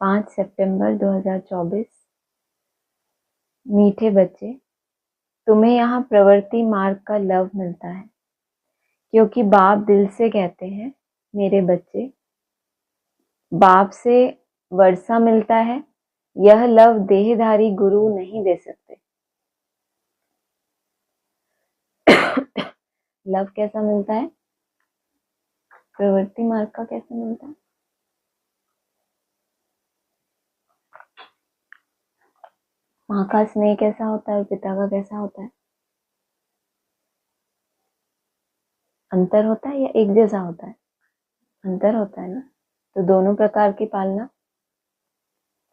5 सितंबर 2024। मीठे बच्चे, तुम्हें यहाँ प्रवृत्ति मार्ग का लव मिलता है, क्योंकि बाप दिल से कहते हैं मेरे बच्चे। बाप से वर्षा मिलता है, यह लव देहधारी गुरु नहीं दे सकते। लव कैसा मिलता है? प्रवृत्ति मार्ग का कैसा मिलता है? माँ का स्नेह कैसा होता है और पिता का कैसा होता है? अंतर होता है या एक जैसा होता है? अंतर होता है ना। तो दोनों प्रकार की पालना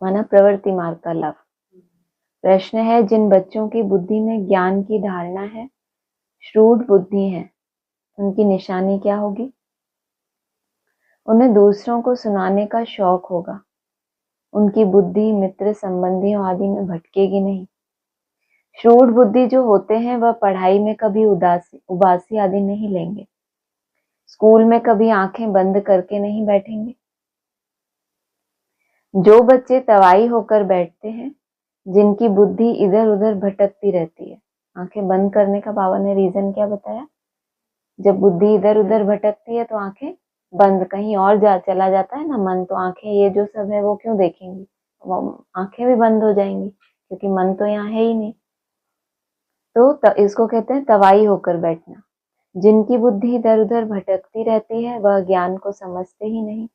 माना प्रवृत्ति मार्ग का लव। प्रश्न है, जिन बच्चों की बुद्धि में ज्ञान की धारणा है, श्रूढ़ बुद्धि है, उनकी निशानी क्या होगी? उन्हें दूसरों को सुनाने का शौक होगा। उनकी बुद्धि मित्र संबंधियों आदि में भटकेगी नहीं। श्रूढ़ बुद्धि जो होते हैं वह पढ़ाई में कभी उबासी आदि नहीं लेंगे। स्कूल में कभी आंखें बंद करके नहीं बैठेंगे। जो बच्चे तवाई होकर बैठते हैं, जिनकी बुद्धि इधर उधर भटकती रहती है। आंखें बंद करने का बाबा ने रीजन क्या बताया? जब बुद्धि इधर उधर भटकती है तो आंखें बंद, कहीं और चला जाता है ना मन, तो आंखें ये जो सब है वो क्यों देखेंगी? वो आंखें भी बंद हो जाएंगी, क्योंकि मन तो यहाँ है ही नहीं। तो इसको कहते हैं तवाई होकर बैठना। जिनकी बुद्धि इधर उधर भटकती रहती है वह ज्ञान को समझते ही नहीं।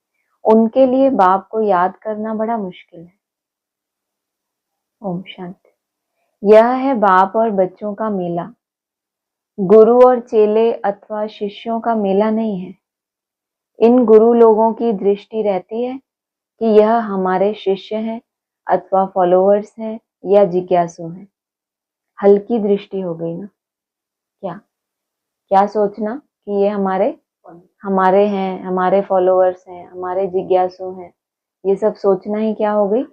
उनके लिए बाप को याद करना बड़ा मुश्किल है। ओम शांति। यह है बाप और बच्चों का मेला, गुरु और चेले अथवा शिष्यों का मेला नहीं है। इन गुरु लोगों की दृष्टि रहती है कि यह हमारे शिष्य हैं अथवा फॉलोअर्स हैं या जिज्ञासु हैं। हल्की दृष्टि हो गई ना। क्या क्या सोचना कि ये हमारे हैं, हमारे फॉलोअर्स हैं, हमारे जिज्ञासु हैं, ये सब सोचना ही क्या हो गई?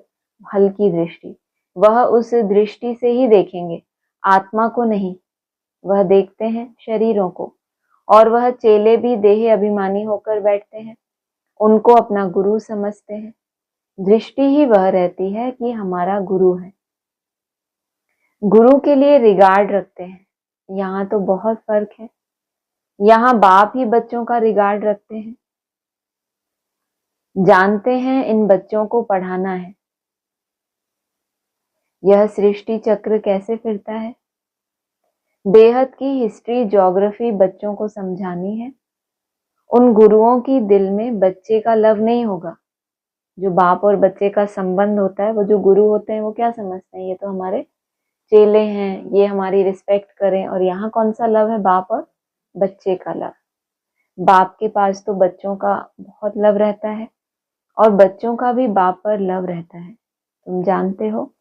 हल्की दृष्टि। वह उस दृष्टि से ही देखेंगे, आत्मा को नहीं। वह देखते हैं शरीरों को। और वह चेले भी देह अभिमानी होकर बैठते हैं, उनको अपना गुरु समझते हैं। दृष्टि ही वह रहती है कि हमारा गुरु है। गुरु के लिए रिगार्ड रखते हैं। यहाँ तो बहुत फर्क है। यहाँ बाप ही बच्चों का रिगार्ड रखते हैं, जानते हैं इन बच्चों को पढ़ाना है। यह सृष्टि चक्र कैसे फिरता है? बेहद की हिस्ट्री ज्योग्राफी बच्चों को समझानी है। उन गुरुओं की दिल में बच्चे का लव नहीं होगा। जो बाप और बच्चे का संबंध होता है, वो जो गुरु होते हैं वो क्या समझते हैं? ये तो हमारे चेले हैं, ये हमारी रिस्पेक्ट करें। और यहाँ कौन सा लव है? बाप और बच्चे का लव। बाप के पास तो बच्चों का बहुत लव रहता है और बच्चों का भी बाप पर लव रहता है। तुम जानते हो,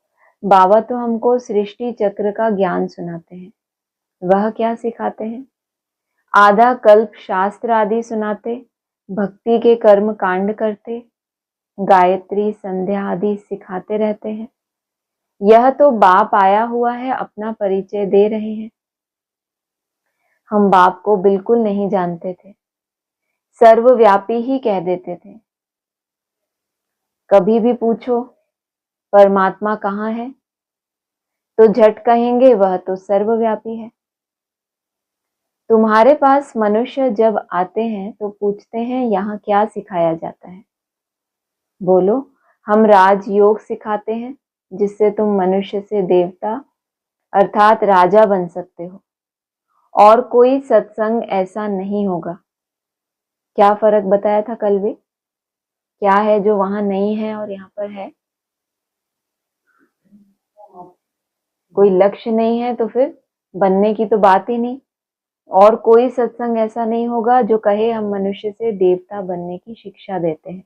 बाबा तो हमको सृष्टि चक्र का ज्ञान सुनाते हैं। वह क्या सिखाते हैं? आधा कल्प शास्त्र आदि सुनाते, भक्ति के कर्म कांड करते, गायत्री संध्या आदि सिखाते रहते हैं। यह तो बाप आया हुआ है, अपना परिचय दे रहे हैं। हम बाप को बिल्कुल नहीं जानते थे, सर्वव्यापी ही कह देते थे। कभी भी पूछो परमात्मा कहाँ है, तो झट कहेंगे वह तो सर्वव्यापी है। तुम्हारे पास मनुष्य जब आते हैं तो पूछते हैं यहाँ क्या सिखाया जाता है? बोलो, हम राजयोग सिखाते हैं, जिससे तुम मनुष्य से देवता अर्थात राजा बन सकते हो। और कोई सत्संग ऐसा नहीं होगा। क्या फर्क बताया था कल भी? क्या है जो वहां नहीं है और यहाँ पर है? कोई लक्ष्य नहीं है तो फिर बनने की तो बात ही नहीं। और कोई सत्संग ऐसा नहीं होगा जो कहे हम मनुष्य से देवता बनने की शिक्षा देते हैं।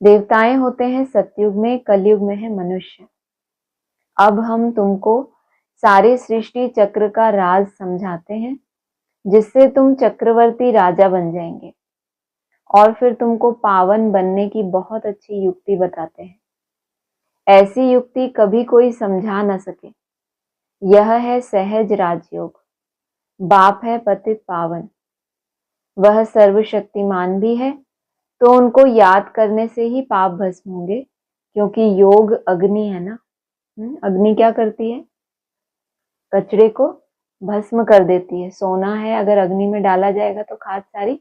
देवताएं होते हैं सतयुग में, कलयुग में है मनुष्य। अब हम तुमको सारे सृष्टि चक्र का राज समझाते हैं, जिससे तुम चक्रवर्ती राजा बन जाएंगे। और फिर तुमको पावन बनने की बहुत अच्छी युक्ति बताते हैं। ऐसी युक्ति कभी कोई समझा न सके। यह है सहज राजयोग। बाप है पतित पावन, वह सर्वशक्तिमान भी है, तो उनको याद करने से ही पाप भस्म होंगे, क्योंकि योग अग्नि है ना। अग्नि क्या करती है? कचरे को भस्म कर देती है। सोना है, अगर अग्नि में डाला जाएगा तो खाद सारी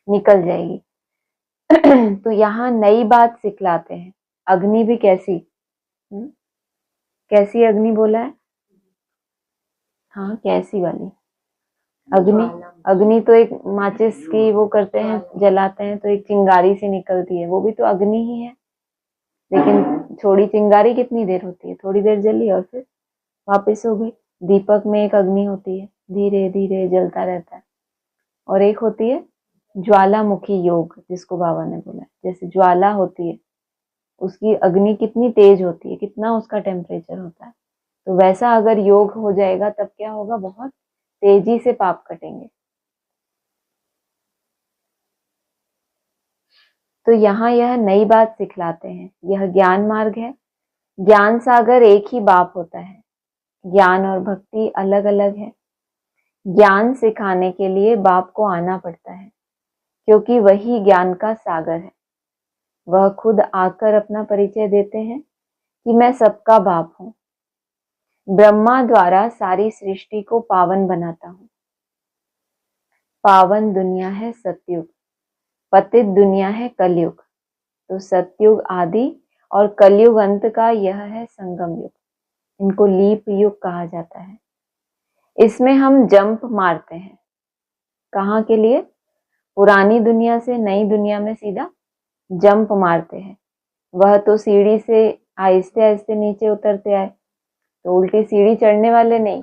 निकल जाएगी। तो यहाँ नई बात सिखलाते हैं। अग्नि भी कैसी? कैसी अग्नि बोला है? हाँ, कैसी वाली अग्नि? अग्नि तो एक माचिस की वो करते हैं, जलाते हैं तो एक चिंगारी से निकलती है, वो भी तो अग्नि ही है। लेकिन थोड़ी चिंगारी कितनी देर होती है? थोड़ी देर जली और फिर वापस हो गई। दीपक में एक अग्नि होती है, धीरे धीरे जलता रहता है। और एक होती है ज्वालामुखी योग, जिसको बाबा ने बोला। जैसे ज्वाला होती है, उसकी अग्नि कितनी तेज होती है, कितना उसका टेम्परेचर होता है। तो वैसा अगर योग हो जाएगा तब क्या होगा? बहुत तेजी से पाप कटेंगे। तो यहाँ यह नई बात सिखलाते हैं। यह ज्ञान मार्ग है। ज्ञान सागर एक ही बाप होता है। ज्ञान और भक्ति अलग अलग है। ज्ञान सिखाने के लिए बाप को आना पड़ता है, क्योंकि वही ज्ञान का सागर है। वह खुद आकर अपना परिचय देते हैं कि मैं सबका बाप हूँ। ब्रह्मा द्वारा सारी सृष्टि को पावन बनाता हूँ। पावन दुनिया है सतयुग, पतित दुनिया है कलयुग। तो सतयुग आदि और कलयुग अंत का यह है संगम युग। इनको लीप युग कहा जाता है। इसमें हम जंप मारते हैं। कहाँ के लिए? पुरानी दुनिया से नई दुनिया में सीधा जंप मारते हैं। वह तो सीढ़ी से आहिस्ते आहिस्ते नीचे उतरते आए, तो उल्टी सीढ़ी चढ़ने वाले नहीं।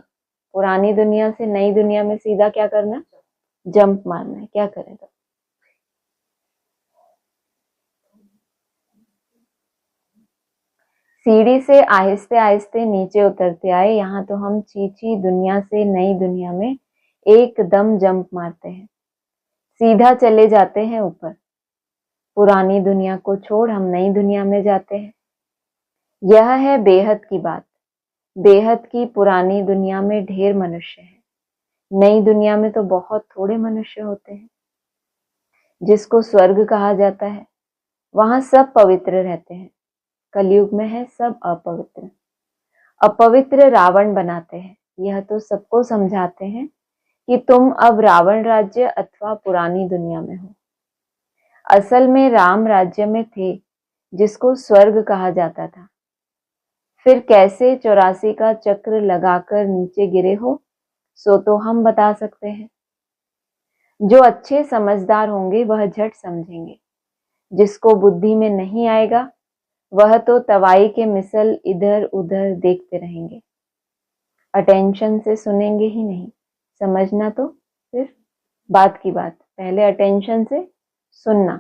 पुरानी दुनिया से नई दुनिया में सीधा क्या करना? जंप मारना है। क्या करेगा? सीढ़ी से आहिस्ते आहिस्ते नीचे उतरते आए। यहाँ तो हम चीची दुनिया से नई दुनिया में एकदम जंप मारते हैं, सीधा चले जाते हैं ऊपर। पुरानी दुनिया को छोड़ हम नई दुनिया में जाते हैं। यह है बेहद की बात। बेहद की पुरानी दुनिया में ढेर मनुष्य है, नई दुनिया में तो बहुत थोड़े मनुष्य होते हैं। जिसको स्वर्ग कहा जाता है, वहां सब पवित्र रहते हैं। कलयुग में है सब अपवित्र। अपवित्र रावण बनाते हैं। यह तो सबको समझाते हैं कि तुम अब रावण राज्य अथवा पुरानी दुनिया में हो। असल में राम राज्य में थे, जिसको स्वर्ग कहा जाता था। फिर कैसे 84 का चक्र लगाकर नीचे गिरे हो, सो तो हम बता सकते हैं। जो अच्छे समझदार होंगे वह झट समझेंगे। जिसको बुद्धि में नहीं आएगा, वह तो तवाई के मिसल इधर उधर देखते रहेंगे। अटेंशन से सुनेंगे ही नहीं। समझना तो फिर बात की बात, पहले अटेंशन से सुनना।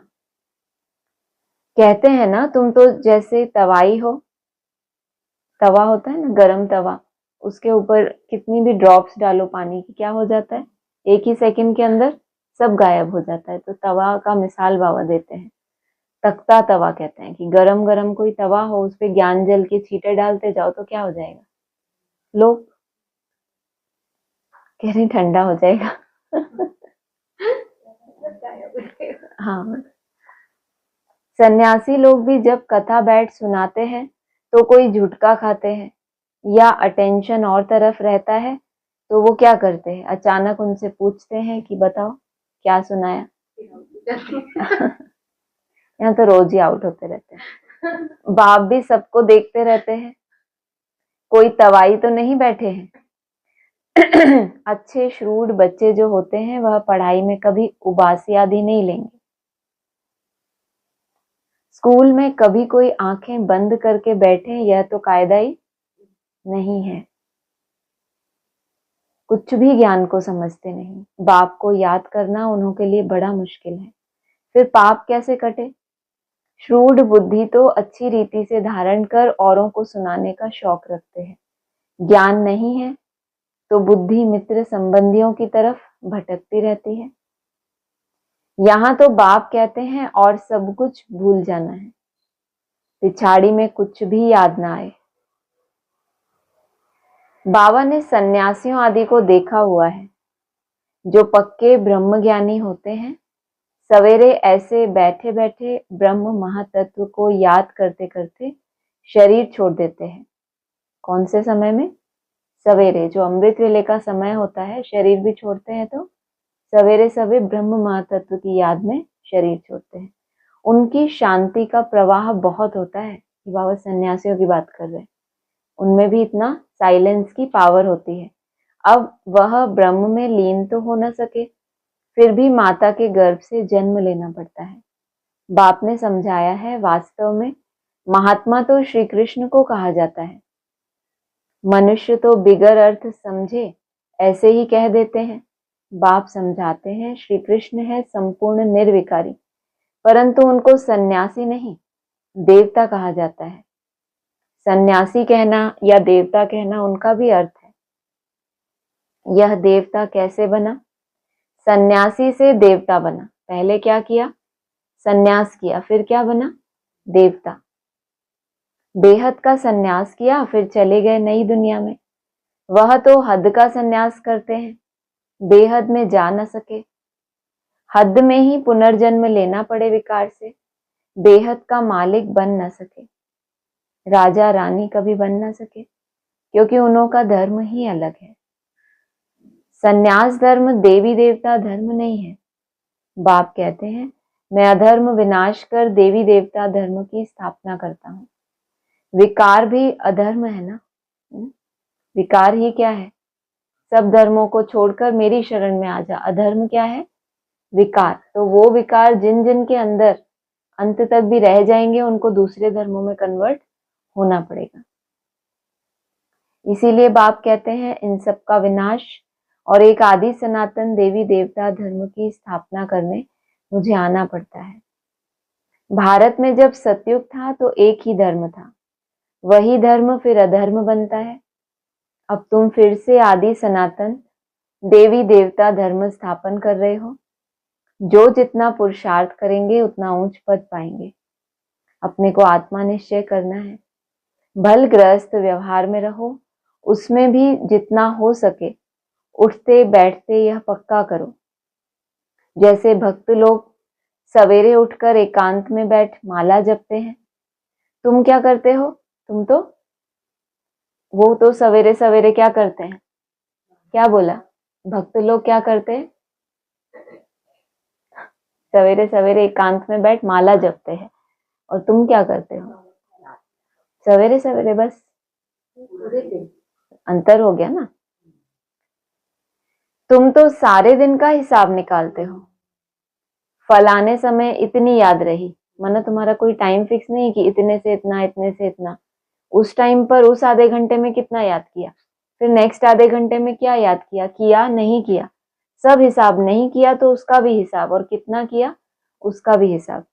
कहते हैं ना, तुम तो जैसे तवाई हो। तवा होता है ना, गरम तवा, उसके ऊपर कितनी भी ड्रॉप्स डालो पानी की, क्या हो जाता है? एक ही सेकंड के अंदर सब गायब हो जाता है। तो तवा का मिसाल बाबा देते हैं। तख्ता तवा कहते हैं कि गरम गरम कोई तवा हो, उस पे ज्ञान जल के छींटे डालते जाओ तो क्या हो जाएगा? लो, कह रही ठंडा हो जाएगा। हाँ, सन्यासी लोग भी जब कथा बैठ सुनाते हैं तो कोई झुटका खाते हैं या अटेंशन और तरफ रहता है, तो वो क्या करते हैं? अचानक उनसे पूछते हैं कि बताओ क्या सुनाया। यहाँ तो रोज ही आउट होते रहते हैं। बाप भी सबको देखते रहते हैं, कोई तवाई तो नहीं बैठे हैं। अच्छे श्रूड बच्चे जो होते हैं वह पढ़ाई में कभी उबासी आदि नहीं लेंगे। स्कूल में कभी कोई आंखें बंद करके बैठे, यह तो कायदा ही नहीं है। कुछ भी ज्ञान को समझते नहीं। बाप को याद करना उन्हों के लिए बड़ा मुश्किल है। फिर पाप कैसे कटे? श्रूड बुद्धि तो अच्छी रीति से धारण कर औरों को सुनाने का शौक रखते हैं। ज्ञान नहीं है तो बुद्धि मित्र संबंधियों की तरफ भटकती रहती है। यहाँ तो बाप कहते हैं और सब कुछ भूल जाना है, पिछाड़ी में कुछ भी याद ना आए। बाबा ने सन्यासियों आदि को देखा हुआ है। जो पक्के ब्रह्मज्ञानी होते हैं, सवेरे ऐसे बैठे बैठे ब्रह्म महातत्व को याद करते करते शरीर छोड़ देते हैं। कौन से समय में? सवेरे, जो अमृत वेले का समय होता है, शरीर भी छोड़ते हैं तो सवेरे सवेरे ब्रह्म महातत्व की याद में शरीर छोड़ते हैं। उनकी शांति का प्रवाह बहुत होता है। बाबा सन्यासियों की बात कर रहे हैं, उनमें भी इतना साइलेंस की पावर होती है। अब वह ब्रह्म में लीन तो हो न सके, फिर भी माता के गर्भ से जन्म लेना पड़ता है। बाप ने समझाया है, वास्तव में महात्मा तो श्री कृष्ण को कहा जाता है। मनुष्य तो बिगर अर्थ समझे ऐसे ही कह देते हैं। बाप समझाते हैं, श्री कृष्ण है संपूर्ण निर्विकारी, परंतु उनको सन्यासी नहीं, देवता कहा जाता है। सन्यासी कहना या देवता कहना उनका भी अर्थ है। यह देवता कैसे बना? सन्यासी से देवता बना। पहले क्या किया? सन्यास किया, फिर क्या बना? देवता। बेहद का सन्यास किया, फिर चले गए नई दुनिया में। वह तो हद का सन्यास करते हैं, बेहद में जा न सके, हद में ही पुनर्जन्म लेना पड़े विकार से, बेहद का मालिक बन न सके, राजा रानी कभी बन न सके, क्योंकि उन्हों का धर्म ही अलग है। सन्यास धर्म देवी देवता धर्म नहीं है। बाप कहते हैं, मैं अधर्म विनाश कर देवी देवता धर्म की स्थापना करता हूँ। विकार भी अधर्म है ना? विकार ही क्या है? सब धर्मों को छोड़कर मेरी शरण में आ जा। अधर्म क्या है? विकार। तो वो विकार जिन जिन के अंदर अंत तक भी रह जाएंगे, उनको दूसरे धर्मों में कन्वर्ट होना पड़ेगा। इसीलिए बाप कहते हैं, इन सब का विनाश और एक आदि सनातन देवी देवता धर्म की स्थापना करने मुझे आना पड़ता है। भारत में जब सतयुग था तो एक ही धर्म था, वही धर्म फिर अधर्म बनता है। अब तुम फिर से आदि सनातन देवी देवता धर्म स्थापन कर रहे हो। जो जितना पुरुषार्थ करेंगे उतना ऊंच पद पाएंगे। अपने को आत्मा निश्चय करना है। भल गृहस्थ व्यवहार में रहो, उसमें भी जितना हो सके उठते बैठते यह पक्का करो। जैसे भक्त लोग सवेरे उठकर एकांत में बैठ माला जपते हैं, तुम क्या करते हो? वो तो सवेरे सवेरे क्या करते हैं? क्या बोला? भक्त लोग क्या करते हैं? सवेरे सवेरे एकांत में बैठ माला जपते हैं। और तुम क्या करते हो? सवेरे सवेरे बस। अंतर हो गया ना? तुम तो सारे दिन का हिसाब निकालते हो। फलाने समय इतनी याद रही, माना तुम्हारा कोई टाइम फिक्स नहीं कि इतने से इतना, इतने से इतना। उस टाइम पर उस आधे घंटे में कितना याद किया, फिर नेक्स्ट आधे घंटे में क्या याद किया, किया नहीं किया, सब हिसाब। नहीं किया तो उसका भी हिसाब, और कितना किया उसका भी हिसाब।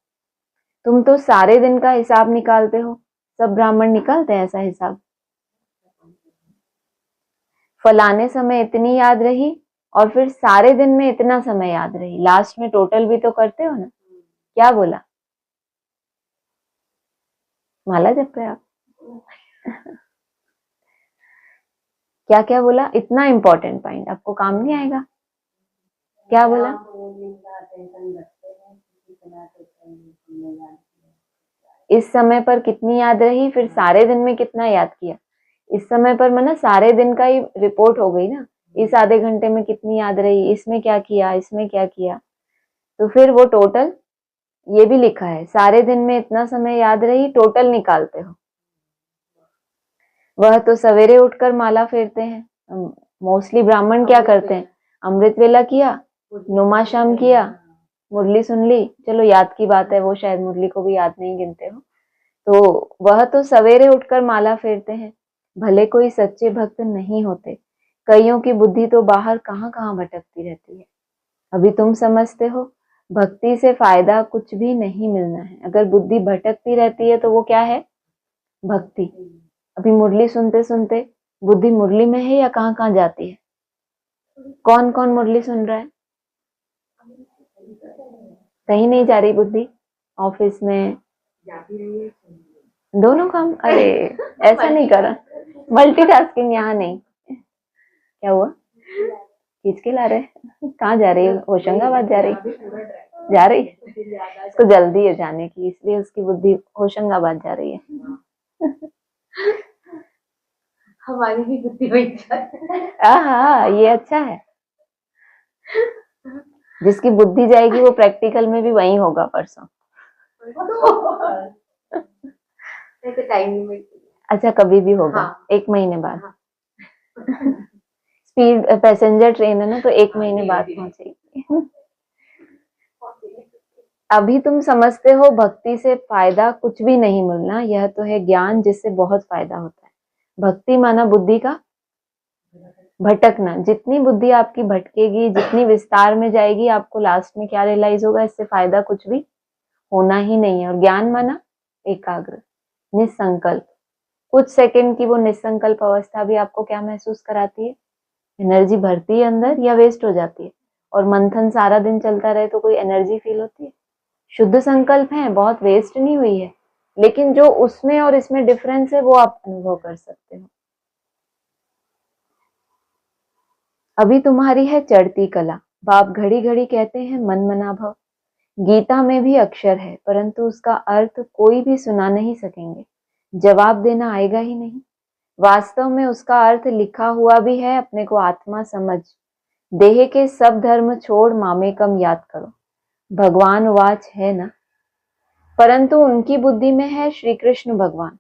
तुम तो सारे दिन का हिसाब निकालते हो। सब ब्राह्मण निकालते हैं ऐसा हिसाब। फलाने समय इतनी याद रही और फिर सारे दिन में इतना समय याद रही। लास्ट में टोटल भी तो करते हो ना? क्या बोला? माला जप रहे आप। क्या क्या बोला? इतना इंपॉर्टेंट पॉइंट आपको काम नहीं आएगा। क्या बोला? इस समय पर कितनी याद रही, फिर सारे दिन में कितना याद किया। इस समय पर माना सारे दिन का ही रिपोर्ट हो गई ना। इस आधे घंटे में कितनी याद रही, इसमें क्या किया, इसमें क्या किया, तो फिर वो टोटल ये भी लिखा है। सारे दिन में इतना समय याद रही, टोटल निकालते हो। वह तो सवेरे उठकर माला फेरते हैं। मोस्टली ब्राह्मण क्या करते हैं? अमृत वेला किया, नुमाशाम किया, मुरली सुन ली, चलो याद की बात है, वो शायद मुरली को भी याद नहीं गिनते हो। तो वह तो सवेरे उठकर माला फेरते हैं। भले कोई सच्चे भक्त नहीं होते, कईयों की बुद्धि तो बाहर कहाँ कहाँ भटकती रहती है। अभी तुम समझते हो भक्ति से फायदा कुछ भी नहीं मिलना है। अगर बुद्धि भटकती रहती है तो वो क्या है? भक्ति। अभी मुरली सुनते सुनते बुद्धि मुरली में है या कहाँ कहाँ जाती है? कौन कौन मुरली सुन रहा है? कहीं नहीं जा रही बुद्धि? ऑफिस में दोनों काम? अरे ऐसा नहीं करा, मल्टीटास्किंग यहाँ नहीं। क्या हुआ? खींच के ला रहे? कहाँ जा रही है? होशंगाबाद जा रही? जा रही है, इसको जल्दी है जाने की, इसलिए उसकी बुद्धि होशंगाबाद जा रही है। हमारी भी बुद्धि वही हाँ, ये अच्छा है। जिसकी बुद्धि जाएगी वो प्रैक्टिकल में भी वही होगा परसों। Time limit. अच्छा, कभी भी होगा। हाँ। 1 महीने बाद। स्पीड पैसेंजर ट्रेन है ना, तो 1 महीने बाद पहुंचेगी। अभी तुम समझते हो भक्ति से फायदा कुछ भी नहीं मिलना, यह तो है ज्ञान जिससे बहुत फायदा होता है। भक्ति माना बुद्धि का भटकना। जितनी बुद्धि आपकी भटकेगी, जितनी विस्तार में जाएगी, आपको लास्ट में क्या रियलाइज होगा, इससे फायदा कुछ भी होना ही नहीं है। और ज्ञान माना एकाग्र, निसंकल्प। कुछ सेकंड की वो निसंकल्प अवस्था भी आपको क्या महसूस कराती है? एनर्जी भरती है अंदर या वेस्ट हो जाती है? और मंथन सारा दिन चलता रहे तो कोई एनर्जी फील होती है? शुद्ध संकल्प है, बहुत वेस्ट नहीं हुई है, लेकिन जो उसमें और इसमें डिफरेंस है वो आप अनुभव कर सकते हो। अभी तुम्हारी है चढ़ती कला। बाप घड़ी घड़ी कहते हैं मन मना भव। गीता में भी अक्षर है, परंतु उसका अर्थ कोई भी सुना नहीं सकेंगे, जवाब देना आएगा ही नहीं। वास्तव में उसका अर्थ लिखा हुआ भी है, अपने को आत्मा समझ। देह के सब धर्म छोड़ मामेकम याद करो। भगवान वाच है ना, परंतु उनकी बुद्धि में है श्री कृष्ण भगवान।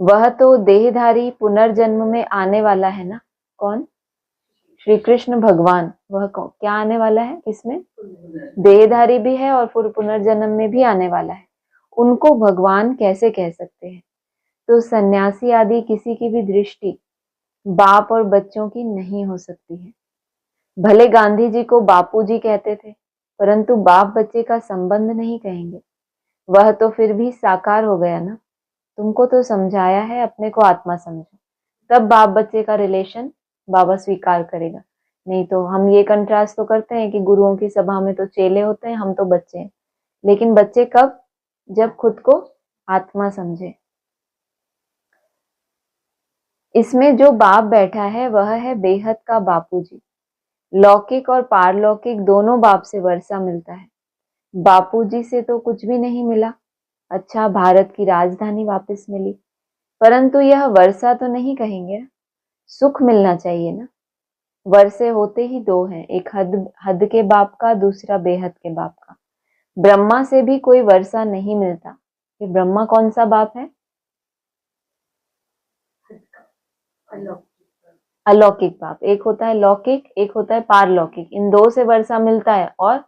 वह तो देहधारी पुनर्जन्म में आने वाला है ना। कौन? श्री कृष्ण भगवान। वह क्या आने वाला है? किसमें? देहधारी भी है और पुनर्जन्म में भी आने वाला है। उनको भगवान कैसे कह सकते हैं? तो सन्यासी आदि किसी की भी दृष्टि बाप और बच्चों की नहीं हो सकती है। भले गांधी जी को बापू जी कहते थे, परंतु बाप बच्चे का संबंध नहीं कहेंगे। वह तो फिर भी साकार हो गया ना। तुमको तो समझाया है अपने को आत्मा समझो, तब बाप बच्चे का रिलेशन बाबा स्वीकार करेगा। नहीं तो हम ये कंट्रास्ट तो करते हैं कि गुरुओं की सभा में तो चेले होते हैं, हम तो बच्चे हैं। लेकिन बच्चे कब? जब खुद को आत्मा समझे। इसमें जो बाप बैठा है वह है बेहद का बापूजी। लौकिक और पारलौकिक दोनों बाप से वर्षा मिलता है। बापूजी से तो कुछ भी नहीं मिला। अच्छा, भारत की राजधानी वापस मिली, परंतु यह वर्षा तो नहीं कहेंगे। सुख मिलना चाहिए ना। वर्षे होते ही दो हैं, एक हद के बाप का, दूसरा बेहद के बाप का। ब्रह्मा से भी कोई वर्षा नहीं मिलता। ये ब्रह्मा कौन सा बाप है? अलौकिक बाप। एक होता है लौकिक, एक होता है पारलौकिक। इन दो से वर्षा मिलता है। और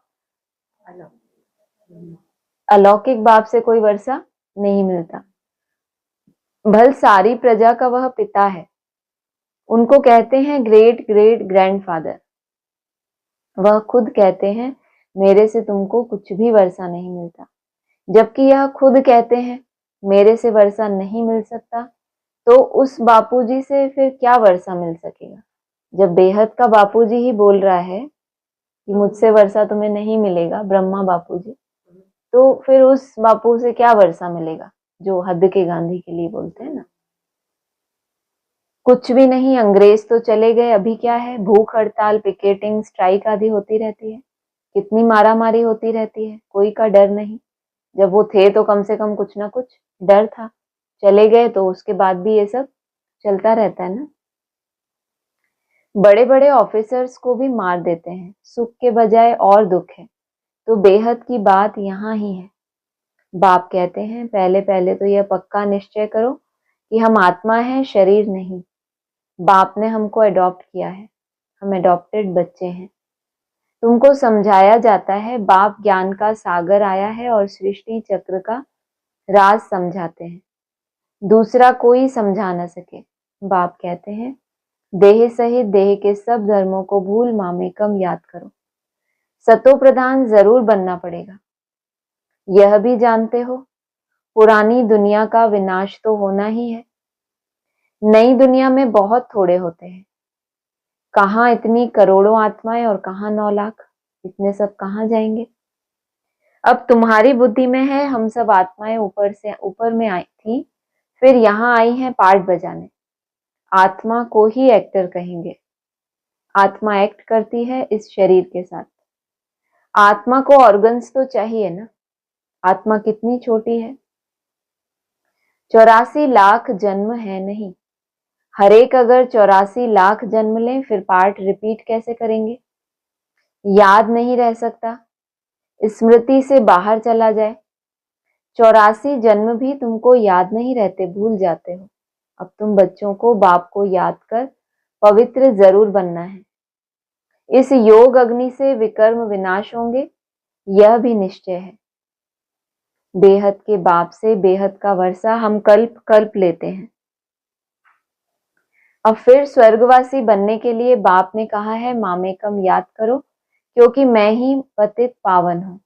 अलौकिक बाप से कोई वर्षा नहीं मिलता। भल सारी प्रजा का वह पिता है। उनको कहते हैं ग्रेट ग्रेट ग्रैंडफादर। वह खुद कहते हैं मेरे से तुमको कुछ भी वर्षा नहीं मिलता। जबकि यह खुद कहते हैं मेरे से वर्षा नहीं मिल सकता, तो उस बापूजी से फिर क्या वर्षा मिल सकेगा? जब बेहद का बापूजी ही बोल रहा है कि मुझसे वर्षा तुम्हें नहीं मिलेगा, ब्रह्मा बापूजी, तो फिर उस बापू से क्या वर्षा मिलेगा जो हद के गांधी के लिए बोलते हैं ना। कुछ भी नहीं। अंग्रेज तो चले गए, अभी क्या है? भूख हड़ताल, पिकेटिंग, स्ट्राइक आदि होती रहती है। कितनी मारामारी होती रहती है, कोई का डर नहीं। जब वो थे तो कम से कम कुछ ना कुछ डर था। चले गए तो उसके बाद भी ये सब चलता रहता है ना। बड़े बड़े ऑफिसर्स को भी मार देते हैं, सुख के बजाय और दुख है। तो बेहद की बात यहाँ ही है। बाप कहते हैं पहले पहले तो यह पक्का निश्चय करो कि हम आत्मा हैं, शरीर नहीं। बाप ने हमको अडॉप्ट किया है, हम अडॉप्टेड बच्चे हैं। तुमको समझाया जाता है बाप ज्ञान का सागर आया है और सृष्टि चक्र का राज समझाते हैं, दूसरा कोई समझा न सके। बाप कहते हैं देह सहित देह के सब धर्मों को भूल मामेकम याद करो। सतो प्रधान जरूर बनना पड़ेगा। यह भी जानते हो पुरानी दुनिया का विनाश तो होना ही है। नई दुनिया में बहुत थोड़े होते हैं। कहाँ इतनी करोड़ों आत्माएं और कहाँ 9 लाख। इतने सब कहाँ जाएंगे? अब तुम्हारी बुद्धि में है हम सब आत्माएं ऊपर से ऊपर में आई थी, फिर यहाँ आई हैं पार्ट बजाने। आत्मा को ही एक्टर कहेंगे। आत्मा एक्ट करती है इस शरीर के साथ। आत्मा को ऑर्गन्स तो चाहिए ना। आत्मा कितनी छोटी है, 84 लाख जन्म है नहीं। हर एक अगर 84 लाख जन्म लें फिर पार्ट रिपीट कैसे करेंगे? याद नहीं रह सकता, स्मृति से बाहर चला जाए। 84 जन्म भी तुमको याद नहीं रहते, भूल जाते हो। अब तुम बच्चों को बाप को याद कर पवित्र जरूर बनना है। इस योग अग्नि से विकर्म विनाश होंगे, यह भी निश्चय है। बेहद के बाप से बेहद का वर्षा हम कल्प कल्प लेते हैं। अब फिर स्वर्गवासी बनने के लिए बाप ने कहा है मामेकम याद करो, क्योंकि मैं ही पतित पावन हूं।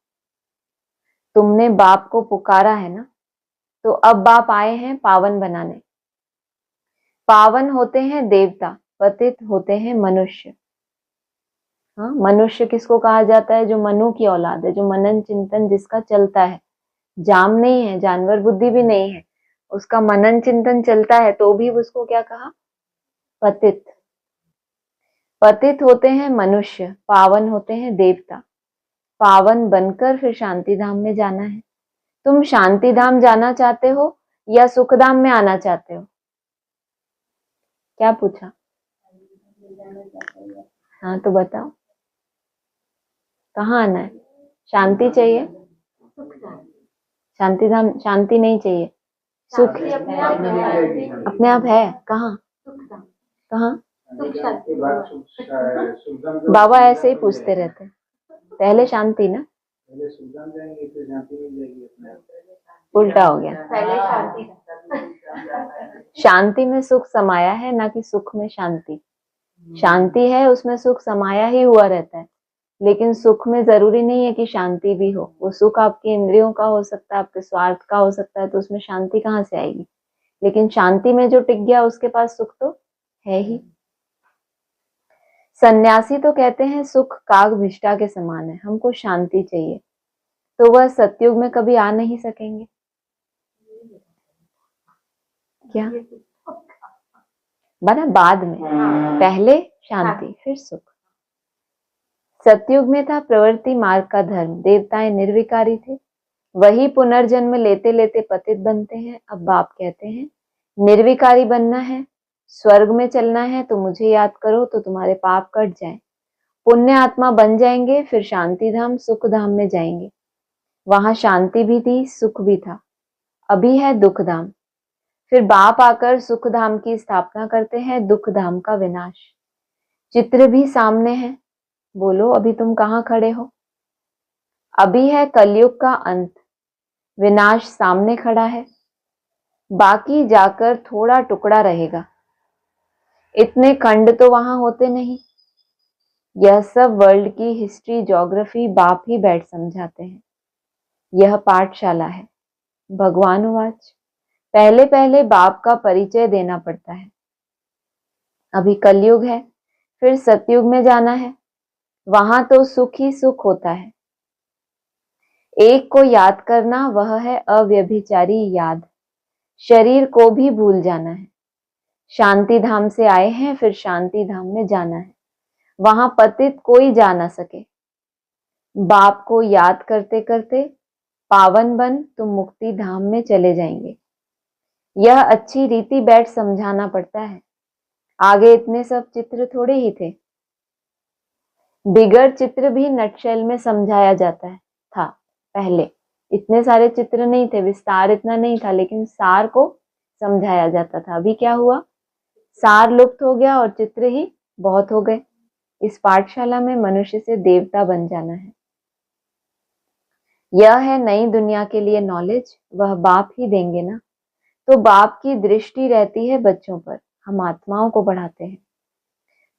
तुमने बाप को पुकारा है ना, तो अब बाप आए हैं पावन बनाने। पावन होते हैं देवता, पतित होते हैं मनुष्य। हाँ, मनुष्य किसको कहा जाता है? जो मनु की औलाद है, जो मनन चिंतन जिसका चलता है। जाम नहीं है, जानवर बुद्धि भी नहीं है, उसका मनन चिंतन चलता है, तो भी उसको क्या कहा? पतित। पतित होते हैं मनुष्य, पावन होते हैं देवता। पावन बनकर फिर शांति धाम में जाना है। तुम शांति धाम जाना चाहते हो या सुख धाम में आना चाहते हो? क्या पूछा? हाँ तो बताओ, कहाँ आना है? शांति चाहिए? शांति धाम शांति नहीं चाहिए, सुख अपने आप है। कहाँ कहाँ? बाबा ऐसे ही पूछते रहते, पहले शांति ना, उल्टा हो गया। पहले शांति। शांति में सुख समाया है, ना कि सुख में शांति। शांति है उसमें सुख समाया ही हुआ रहता है, लेकिन सुख में जरूरी नहीं है कि शांति भी हो। वो सुख आपकी इंद्रियों का हो सकता है, आपके स्वार्थ का हो सकता है, तो उसमें शांति कहाँ से आएगी? लेकिन शांति में जो टिक गया उसके पास सुख तो है ही। सन्यासी तो कहते हैं सुख काग भिष्टा के समान है, हमको शांति चाहिए, तो वह सतयुग में कभी आ नहीं सकेंगे। क्या बना? बाद में, पहले शांति फिर सुख। सतयुग में था प्रवृत्ति मार्ग का धर्म, देवताएं निर्विकारी थे, वही पुनर्जन्म लेते लेते पतित बनते हैं। अब बाप कहते हैं निर्विकारी बनना है, स्वर्ग में चलना है, तो मुझे याद करो तो तुम्हारे पाप कट जाएं, पुण्य आत्मा बन जाएंगे, फिर शांति धाम सुख धाम में जाएंगे। वहां शांति भी थी, सुख भी था। अभी है दुख धाम, फिर बाप आकर सुख धाम की स्थापना करते हैं, दुख धाम का विनाश। चित्र भी सामने है, बोलो अभी तुम कहाँ खड़े हो? अभी है कलयुग का अंत, विनाश सामने खड़ा है, बाकी जाकर थोड़ा टुकड़ा रहेगा। इतने खंड तो वहां होते नहीं। यह सब वर्ल्ड की हिस्ट्री ज्योग्राफी बाप ही बैठ समझाते हैं। यह पाठशाला है। भगवान वाच, पहले पहले बाप का परिचय देना पड़ता है। अभी कलयुग है, फिर सतयुग में जाना है, वहां तो सुख ही सुख होता है। एक को याद करना, वह है अव्यभिचारी याद। शरीर को भी भूल जाना है। शांति धाम से आए हैं, फिर शांति धाम में जाना है, वहां पतित कोई जा ना सके। बाप को याद करते करते पावन बन तुम मुक्ति धाम में चले जाएंगे। यह अच्छी रीति बैठ समझाना पड़ता है। आगे इतने सब चित्र थोड़े ही थे। बिगर चित्र भी नटशेल में समझाया जाता है था। पहले इतने सारे चित्र नहीं थे, विस्तार इतना नहीं था, लेकिन सार को समझाया जाता था। अभी क्या हुआ? सार लुप्त हो गया और चित्र ही बहुत हो गए। इस पाठशाला में मनुष्य से देवता बन जाना है। यह है नई दुनिया के लिए नॉलेज, वह बाप ही देंगे ना। तो बाप की दृष्टि रहती है बच्चों पर, हम आत्माओं को बढ़ाते हैं।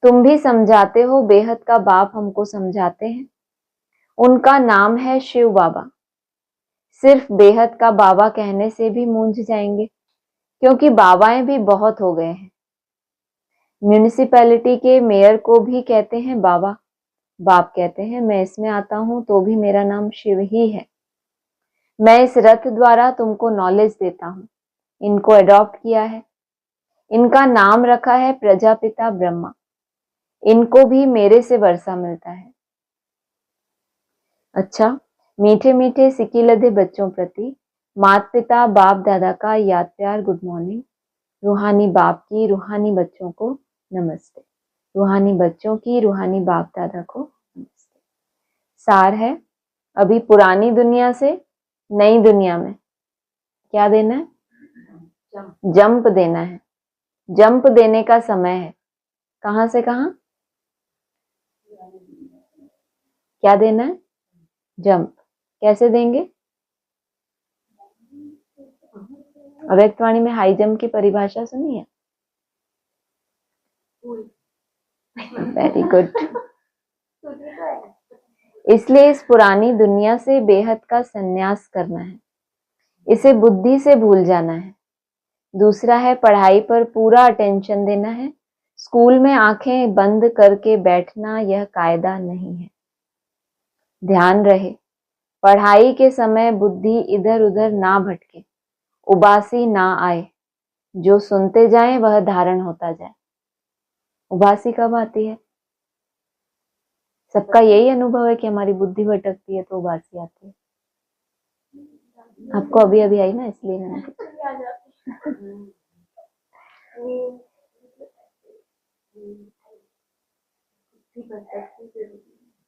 तुम भी समझाते हो, बेहद का बाप हमको समझाते हैं। उनका नाम है शिव बाबा। सिर्फ बेहद का बाबा कहने से भी मूंझ जाएंगे, क्योंकि बाबाएं भी बहुत हो गए हैं। म्यूनिसिपैलिटी के मेयर को भी कहते हैं बाबा। बाप कहते हैं मैं इसमें आता हूं तो भी मेरा नाम शिव ही है। मैं इस रथ द्वारा तुमको नॉलेज देता हूं। इनको अडॉप्ट किया है, इनका नाम रखा है प्रजापिता ब्रह्मा। इनको भी मेरे से वर्षा मिलता है। अच्छा, मीठे मीठे सिक्की लदे बच्चों प्रति माता पिता बाप दादा का याद प्यार गुड मॉर्निंग। रूहानी बाप की रूहानी बच्चों को नमस्ते। रूहानी बच्चों की रूहानी बाप दादा को नमस्ते। सार है, अभी पुरानी दुनिया से नई दुनिया में क्या देना है? जंप देना है। जंप देने का समय है। कहां से कहां? क्या देना है? जंप। कैसे देंगे? अव्यक्तवाणी में हाई जंप की परिभाषा सुनी है? Very good. इसलिए इस पुरानी दुनिया से बेहद का संन्यास करना है, इसे बुद्धि से भूल जाना है। दूसरा है पढ़ाई पर पूरा अटेंशन देना है। स्कूल में आंखें बंद करके बैठना यह कायदा नहीं है। ध्यान रहे, पढ़ाई के समय बुद्धि इधर उधर ना भटके, उबासी ना आए। जो सुनते जाएं वह धारण होता जाए। उबासी कब आती है? सबका यही अनुभव है कि हमारी बुद्धि भटकती है तो उबासी आती है। आपको अभी अभी आई ना, इसलिए मैंने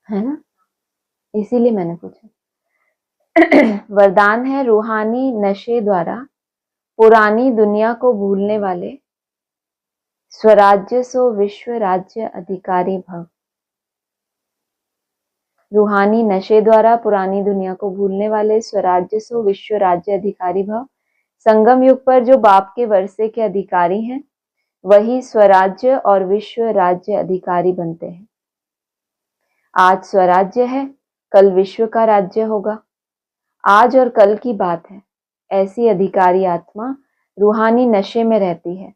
है ना, इसीलिए मैंने पूछा। वरदान है, रूहानी नशे द्वारा पुरानी दुनिया को भूलने वाले स्वराज्य सो विश्व राज्य अधिकारी भव। रूहानी नशे द्वारा पुरानी दुनिया को भूलने वाले स्वराज्य सो विश्व राज्य अधिकारी भव। संगम युग पर जो बाप के वर्षे के अधिकारी हैं वही स्वराज्य और विश्व राज्य अधिकारी बनते हैं। आज स्वराज्य है, कल विश्व का राज्य होगा। आज और कल की बात है। ऐसी अधिकारी आत्मा रूहानी नशे में रहती है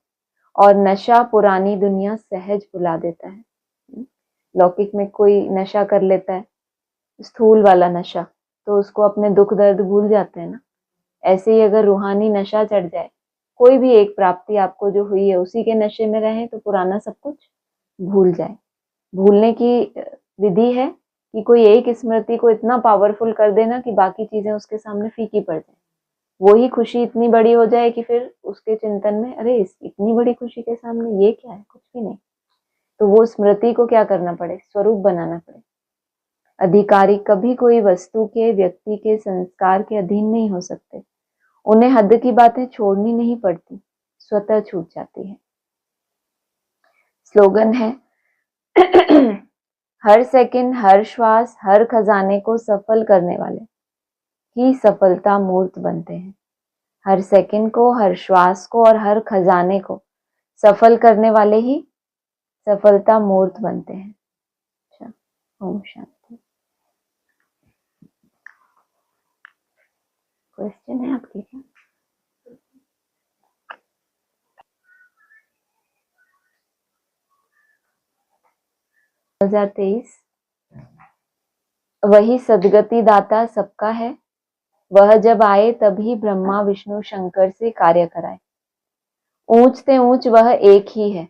और नशा पुरानी दुनिया सहज भुला देता है। लौकिक में कोई नशा कर लेता है, स्थूल वाला नशा, तो उसको अपने दुख दर्द भूल जाते हैं ना। ऐसे ही अगर रूहानी नशा चढ़ जाए, कोई भी एक प्राप्ति आपको जो हुई है उसी के नशे में रहे तो पुराना सब कुछ भूल जाए। भूलने की विधि है कि कोई एक स्मृति को इतना पावरफुल कर देना कि बाकी चीजें उसके सामने फीकी पड़ जाए। वही खुशी इतनी बड़ी हो जाए कि फिर उसके चिंतन में अरे इतनी बड़ी खुशी के सामने ये क्या है, कुछ भी नहीं। तो वो स्मृति को क्या करना पड़े? स्वरूप बनाना पड़े। अधिकारी कभी कोई वस्तु के, व्यक्ति के, संस्कार के अधीन नहीं हो सकते। उन्हें हद की बातें छोड़नी नहीं पड़ती, स्वतः छूट जाती है। स्लोगन है, हर सेकंड, हर श्वास, हर खजाने को सफल करने वाले ही सफलता मूर्त बनते हैं। हर सेकंड को, हर श्वास को और हर खजाने को सफल करने वाले ही सफलता मूर्त बनते हैं। अच्छा, ओम शांति। क्वेश्चन है आपके क्या? वही सदगति दाता सबका है, वह जब आए तभी ब्रह्मा विष्णु शंकर से कार्य कराए। ऊंचते ऊंच वह एक ही है।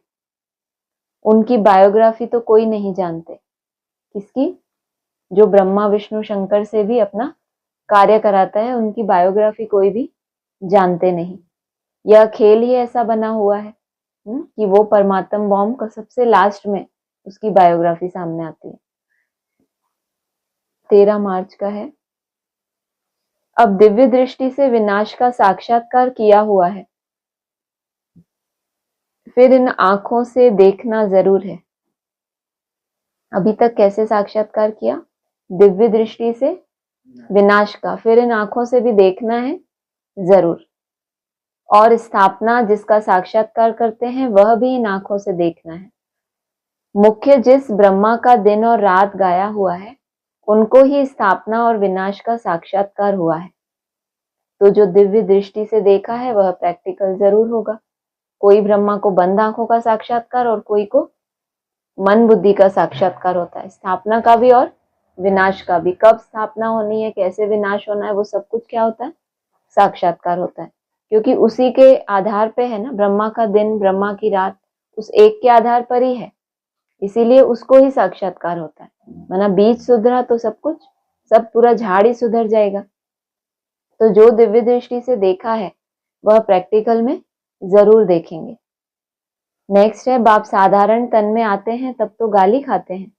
उनकी बायोग्राफी तो कोई नहीं जानते। किसकी? जो ब्रह्मा विष्णु शंकर से भी अपना कार्य कराता है, उनकी बायोग्राफी कोई भी जानते नहीं। यह खेल ही ऐसा बना हुआ है कि वो परमात्म बॉम्ब का सबसे लास्ट में उसकी बायोग्राफी सामने आती है। 13 मार्च का है। अब दिव्य दृष्टि से विनाश का साक्षात्कार किया हुआ है, फिर इन आंखों से देखना जरूर है। अभी तक कैसे साक्षात्कार किया? दिव्य दृष्टि से विनाश का, फिर इन आंखों से भी देखना है जरूर। और स्थापना जिसका साक्षात्कार करते हैं वह भी इन आंखों से देखना है। मुख्य जिस ब्रह्मा का दिन और रात गाया हुआ है उनको ही स्थापना और विनाश का साक्षात्कार हुआ है। तो जो दिव्य दृष्टि से देखा है वह प्रैक्टिकल जरूर होगा। कोई ब्रह्मा को बंद आंखों का साक्षात्कार और कोई को मन बुद्धि का साक्षात्कार होता है। स्थापना का भी और विनाश का भी। कब स्थापना होनी है, कैसे विनाश होना है, वो सब कुछ क्या होता है? साक्षात्कार होता है। क्योंकि उसी के आधार पे है ना, ब्रह्मा का दिन, ब्रह्मा की रात, उस एक के आधार पर ही है, इसीलिए उसको ही साक्षात्कार होता है। माना बीज सुधरा तो सब कुछ सब पूरा झाड़ ही सुधर जाएगा। तो जो दिव्य दृष्टि से देखा है वह प्रैक्टिकल में जरूर देखेंगे। नेक्स्ट है, बाप साधारण तन में आते हैं तब तो गाली खाते हैं,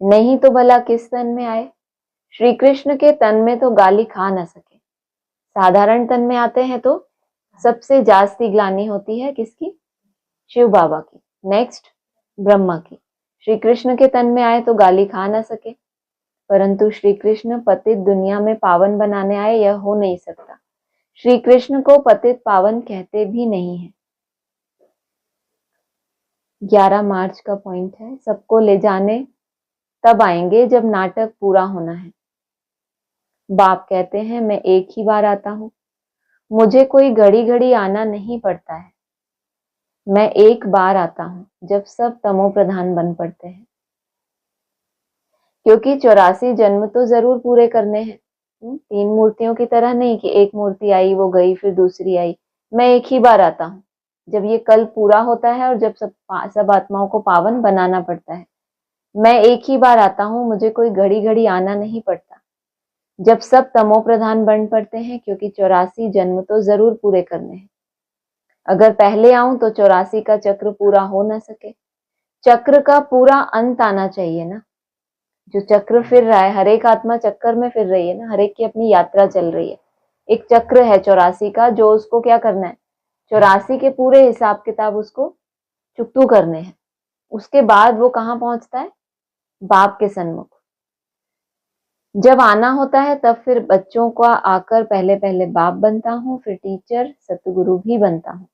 नहीं तो भला किस तन में आए? श्री कृष्ण के तन में तो गाली खा ना सके। साधारण तन में आते हैं तो सबसे जास्ती ग्लानि होती है किसकी? शिव बाबा की। नेक्स्ट ब्रह्मा की। श्री कृष्ण के तन में आए तो गाली खा ना सके, परंतु श्री कृष्ण पतित दुनिया में पावन बनाने आए, यह हो नहीं सकता। श्री कृष्ण को पतित पावन कहते भी नहीं है। 11 मार्च का पॉइंट है, सबको ले जाने तब आएंगे जब नाटक पूरा होना है। बाप कहते हैं मैं एक ही बार आता हूं, मुझे कोई घड़ी घड़ी आना नहीं पड़ता है। मैं एक बार आता हूं जब सब तमो प्रधान बन पड़ते हैं, क्योंकि 84 जन्म तो जरूर पूरे करने हैं। 3 मूर्तियों की तरह नहीं कि एक मूर्ति आई वो गई फिर दूसरी आई। मैं एक ही बार आता हूं जब ये कल पूरा होता है और जब सब आत्माओं को पावन बनाना पड़ता है। मैं एक ही बार आता हूं, मुझे कोई घड़ी घड़ी आना नहीं पड़ता जब सब तमो प्रधान बन पड़ते हैं, क्योंकि 84 जन्म तो जरूर पूरे करने हैं। अगर पहले आऊं तो 84 का चक्र पूरा हो ना सके। चक्र का पूरा अंत आना चाहिए ना। जो चक्र फिर रहा है, हर एक आत्मा चक्कर में फिर रही है ना, हर एक की अपनी यात्रा चल रही है। एक चक्र है 84 का, जो उसको क्या करना है, 84 के पूरे हिसाब किताब उसको चुकतू करने हैं। उसके बाद वो कहाँ पहुंचता है? बाप के सन्मुख। जब आना होता है तब फिर बच्चों का आकर पहले पहले बाप बनता हूं, फिर टीचर सतगुरु भी बनता हूं।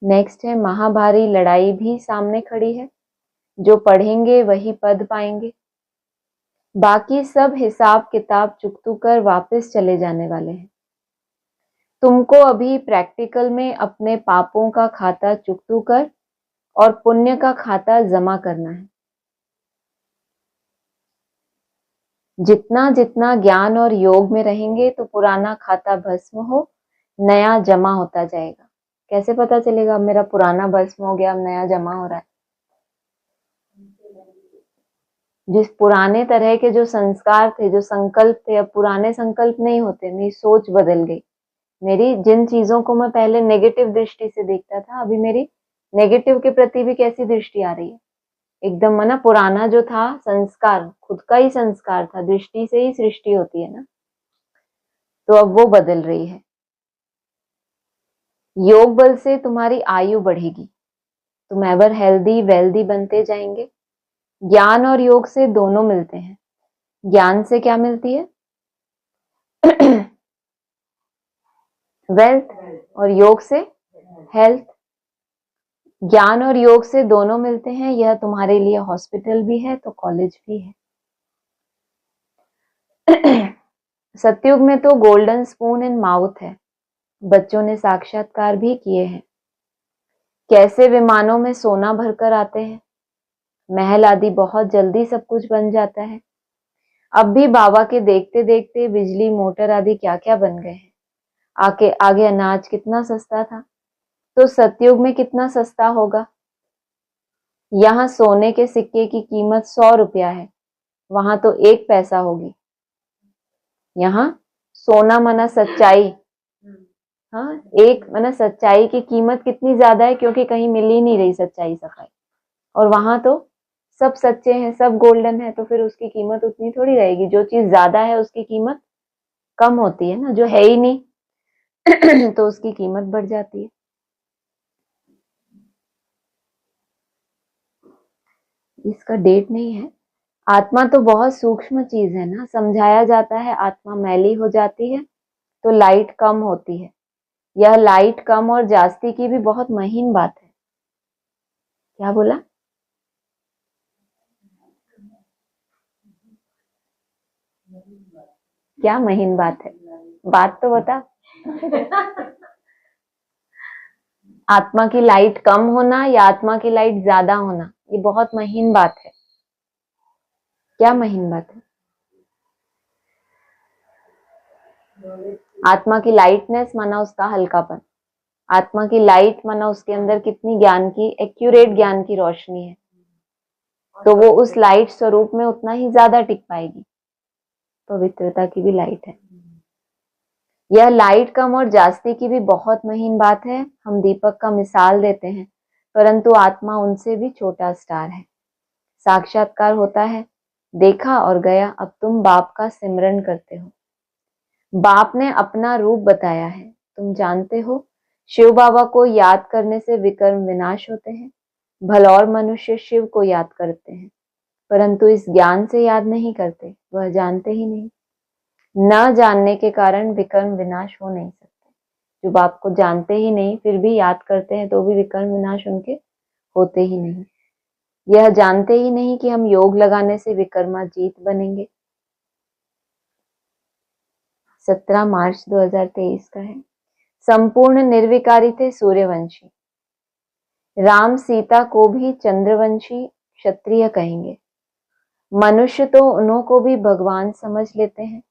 नेक्स्ट है, महाभारी लड़ाई भी सामने खड़ी है, जो पढ़ेंगे वही पद पाएंगे, बाकी सब हिसाब किताब चुकतू कर वापस चले जाने वाले हैं। तुमको अभी प्रैक्टिकल में अपने पापों का खाता चुकतू कर और पुण्य का खाता जमा करना है। जितना जितना ज्ञान और योग में रहेंगे तो पुराना खाता भस्म हो, नया जमा होता जाएगा। कैसे पता चलेगा अब मेरा पुराना भस्म हो गया, अब नया जमा हो रहा है? जिस पुराने तरह के जो संस्कार थे, जो संकल्प थे, अब पुराने संकल्प नहीं होते। मेरी सोच बदल गई। मेरी जिन चीजों को मैं पहले नेगेटिव दृष्टि से देखता था, अभी मेरी नेगेटिव के प्रति भी कैसी दृष्टि आ रही है? एकदम ना, पुराना जो था संस्कार, खुद का ही संस्कार था, दृष्टि से ही सृष्टि होती है ना, तो अब वो बदल रही है। योग बल से तुम्हारी आयु बढ़ेगी, तुम एवर हेल्दी वेल्दी बनते जाएंगे। ज्ञान और योग से दोनों मिलते हैं। ज्ञान से क्या मिलती है? वेल्थ, और योग से हेल्थ। ज्ञान और योग से दोनों मिलते हैं। यह तुम्हारे लिए हॉस्पिटल भी है तो कॉलेज भी है। सतयुग में तो गोल्डन स्पून इन माउथ है। बच्चों ने साक्षात्कार भी किए हैं, कैसे विमानों में सोना भरकर आते हैं, महल आदि बहुत जल्दी सब कुछ बन जाता है। अब भी बाबा के देखते देखते बिजली, मोटर आदि क्या क्या बन गए हैं। आगे अनाज कितना सस्ता था, तो सतयुग में कितना सस्ता होगा। यहाँ सोने के सिक्के की कीमत 100 रुपया है, वहां तो 1 पैसा होगी। यहाँ सोना मना सच्चाई, हाँ, एक मना सच्चाई की कीमत कितनी ज्यादा है, क्योंकि कहीं मिल ही नहीं रही सच्चाई सफाई। और वहां तो सब सच्चे हैं, सब गोल्डन है, तो फिर उसकी कीमत उतनी थोड़ी रहेगी। जो चीज ज्यादा है उसकी कीमत कम होती है ना, जो है ही नहीं तो उसकी कीमत बढ़ जाती है। इसका डेट नहीं है। आत्मा तो बहुत सूक्ष्म चीज है ना, समझाया जाता है आत्मा मैली हो जाती है तो लाइट कम होती है। यह लाइट कम और जास्ती की भी बहुत महीन बात है। क्या बोला? क्या महीन बात है? बात तो बता। आत्मा की लाइट कम होना या आत्मा की लाइट ज्यादा होना, ये बहुत महीन बात है। क्या महीन बात है? आत्मा की लाइटनेस माना उसका हल्कापन, आत्मा की लाइट माना उसके अंदर कितनी ज्ञान की, एक्यूरेट ज्ञान की रोशनी है। तो वो उस लाइट स्वरूप में उतना ही ज्यादा टिक पाएगी। पवित्रता की भी लाइट है। यह लाइट कम और जास्ती की भी बहुत महीन बात है। हम दीपक का मिसाल देते हैं, परंतु आत्मा उनसे भी छोटा स्टार है। साक्षात्कार होता है, देखा और गया। अब तुम बाप का सिमरन करते हो। बाप ने अपना रूप बताया है। तुम जानते हो, शिव बाबा को याद करने से विकर्म विनाश होते हैं। भलौर मनुष्य शिव को याद करते हैं, परंतु इस ज्ञान से याद नहीं करते, वह जानते ही नहीं। न जानने के कारण विकर्म विनाश हो नहीं सकते। जो बाप को जानते ही नहीं फिर भी याद करते हैं तो भी विकर्म विनाश उनके होते ही नहीं। यह जानते ही नहीं कि हम योग लगाने से विकर्माजीत बनेंगे। 17 मार्च 2023 का है। संपूर्ण निर्विकारी थे सूर्यवंशी। राम सीता को भी चंद्रवंशी क्षत्रिय कहेंगे। मनुष्य तो उन्हों को भी भगवान समझ लेते हैं।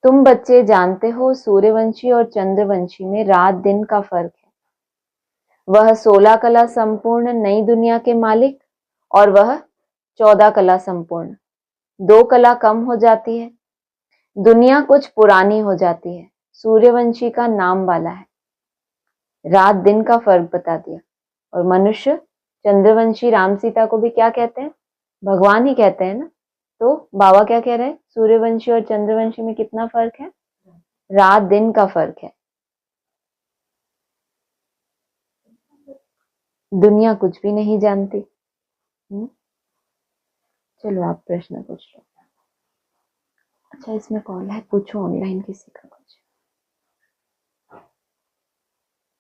तुम बच्चे जानते हो, सूर्यवंशी और चंद्रवंशी में रात दिन का फर्क है। वह 16 कला संपूर्ण नई दुनिया के मालिक और वह 14 कला संपूर्ण। 2 कला कम हो जाती है, दुनिया कुछ पुरानी हो जाती है। सूर्यवंशी का नाम वाला है, रात दिन का फर्क बता दिया। और मनुष्य चंद्रवंशी राम सीता को भी क्या कहते हैं? भगवान ही कहते हैं ना। तो बाबा क्या कह रहे हैं? सूर्यवंशी और चंद्रवंशी में कितना फर्क है? रात दिन का फर्क है। दुनिया कुछ भी नहीं जानती। चलो आप प्रश्न पूछ लो। अच्छा इसमें कॉल है, पूछो ऑनलाइन किसी का कुछ।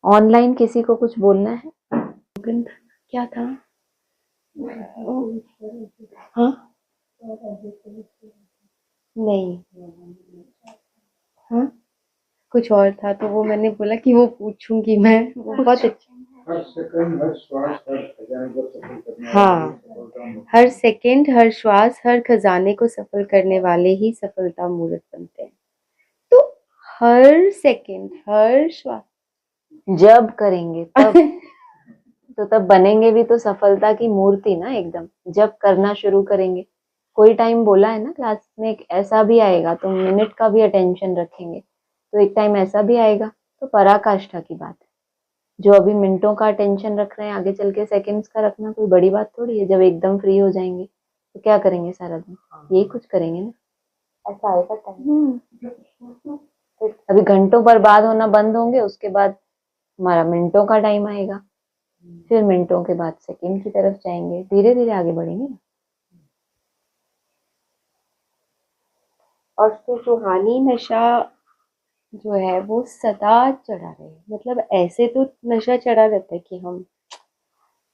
ऑनलाइन किसी को कुछ बोलना है? क्या था? हाँ नहीं, हाँ कुछ और था तो वो मैंने बोला कि वो पूछूंगी मैं। वो बहुत अच्छा। हर सेकंड हर श्वास हर खजाने को सफल करने हाँ, हर सेकंड हर श्वास हर खजाने को सफल करने वाले ही सफलता मूर्त बनते हैं। तो हर सेकंड हर श्वास जब करेंगे तब तो तब बनेंगे भी तो सफलता की मूर्ति ना एकदम। जब करना शुरू करेंगे, कोई टाइम बोला है ना क्लास में, एक ऐसा भी आएगा, तो मिनट का भी अटेंशन रखेंगे तो एक टाइम ऐसा भी आएगा। तो पराकाष्ठा की बात है। जो अभी मिनटों का अटेंशन रख रहे हैं, आगे चल के सेकंड्स का रखना कोई बड़ी बात थोड़ी है। जब एकदम फ्री हो जाएंगे तो क्या करेंगे सारा दिन? यही कुछ करेंगे ना। ऐसा आएगा टाइम। अभी घंटों बर्बाद होना बंद होंगे, उसके बाद हमारा मिनटों का टाइम आएगा, फिर मिनटों के बाद सेकंड की तरफ जाएंगे, धीरे धीरे आगे बढ़ेंगे ना। और फिर रूहानी नशा जो है वो सदा चढ़ा रहे। मतलब ऐसे तो नशा चढ़ा रहता है कि हम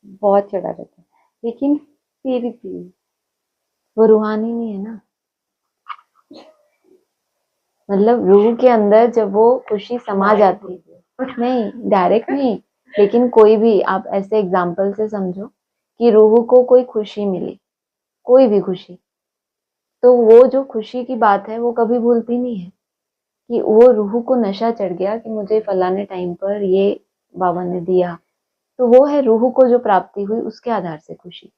बहुत चढ़ा रहता है, लेकिन फिर भी वो रूहानी नहीं है ना। मतलब रूह के अंदर जब वो खुशी समा जाती है, नहीं डायरेक्ट नहीं, लेकिन कोई भी आप ऐसे एग्जाम्पल से समझो कि रूह को कोई खुशी मिली, कोई भी खुशी, तो वो जो खुशी की बात है वो कभी भूलती नहीं है कि वो रूह को नशा चढ़ गया कि मुझे फलाने टाइम पर ये बाबा ने दिया। तो वो है रूह को जो प्राप्ति हुई उसके आधार से खुशी।